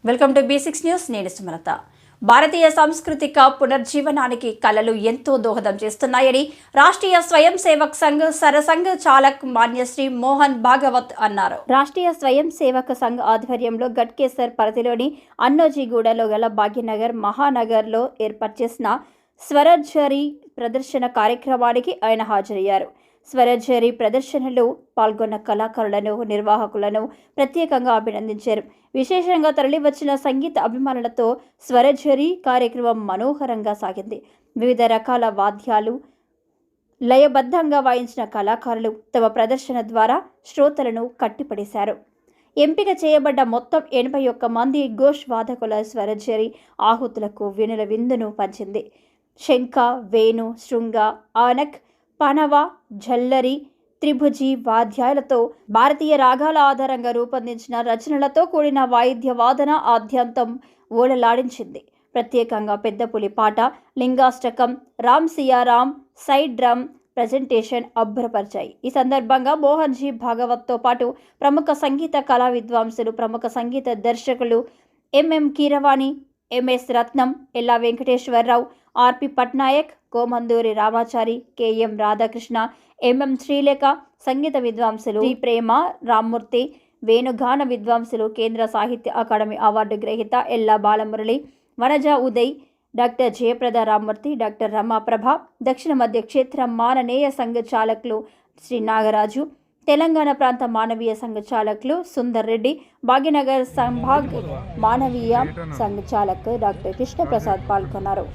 Welcome to B6 news. నేను సుమలత. భారతీయ సాంస్కృతిక పునర్జీవనానికి కళలు ఎంతో దోహదం చేస్తున్నాయని రాష్ట్రీయ స్వయం సేవక్ సంఘ్ సరసంఘ్ చాలక్ మాన్యశ్రీ మోహన్ భాగవత్ అన్నారు. రాష్ట్రీయ స్వయం సేవక సంఘ్ ఆధ్వర్యంలో గట్కేసర్ పరిధిలోని అన్నోజీగూడలో గల భాగ్యనగర్ మహానగర్లో ఏర్పాటు చేసిన స్వరఝరి ప్రదర్శన కార్యక్రమానికి ఆయన హాజరయ్యారు. స్వరఝరి ప్రదర్శనలో పాల్గొన్న కళాకారులను, నిర్వాహకులను ప్రత్యేకంగా అభినందించారు. విశేషంగా తరలివచ్చిన సంగీత అభిమానులతో స్వరఝరి కార్యక్రమం మనోహరంగా సాగింది. వివిధ రకాల వాద్యాలు లయబద్ధంగా వాయించిన కళాకారులు తమ ప్రదర్శన ద్వారా శ్రోతలను కట్టిపడేశారు. ఎంపిక చేయబడ్డ మొత్తం 81 మంది ఘోష్ వాదకుల స్వరఝరి ఆహుతులకు వీణుల విందును పంచింది. శంఖ, వేణు, శృంగ, ఆనక్, పనవ, ఝల్లరి, త్రిభుజి వాద్యాలతో భారతీయ రాగాల ఆధారంగా రూపొందించిన రచనలతో కూడిన వాయిద్య వాదన ఆద్యంతం ఓలలాడించింది. ప్రత్యేకంగా పెద్దపులి పాట, Lingashtakam, Ram Siyaram, side drum presentation అబ్బురపరిచాయి. ఈ సందర్భంగా మోహన్ జీ భాగవత్తో పాటు ప్రముఖ సంగీత కళా విద్వాంసులు, ప్రముఖ సంగీత దర్శకులు ఎంఎం కీరవాణి, ఎంఎస్ రత్నం, ఎల్లా వెంకటేశ్వరరావు, ఆర్పి పట్నాయక్, కోమందూరి రామాచారి, కెఎం రాధాకృష్ణ, ఎంఎం శ్రీలేఖ, సంగీత విద్వాంసులు శ్రీ ప్రేమ రామ్మూర్తి, వేణుగాన విద్వాంసులు, కేంద్ర సాహిత్య అకాడమీ అవార్డు గ్రహీత ఎల్లా బాలమురళి, వనజ ఉదయ్, డాక్టర్ జయప్రద రామ్మూర్తి, డాక్టర్ రమాప్రభ, దక్షిణ మధ్య క్షేత్ర మాననేయ సంఘ చాలకులు శ్రీ నాగరాజు, తెలంగాణ ప్రాంత మానవీయ సంఘ చాలకులు సుందర్ రెడ్డి, భాగ్యనగర్ సంభాగ్ మానవీయ సంఘ చాలక్ డాక్టర్ కృష్ణప్రసాద్ పాల్గొన్నారు.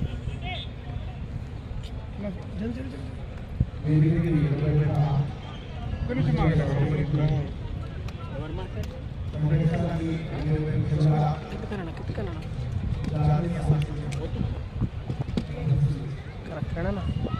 కరెక్ట్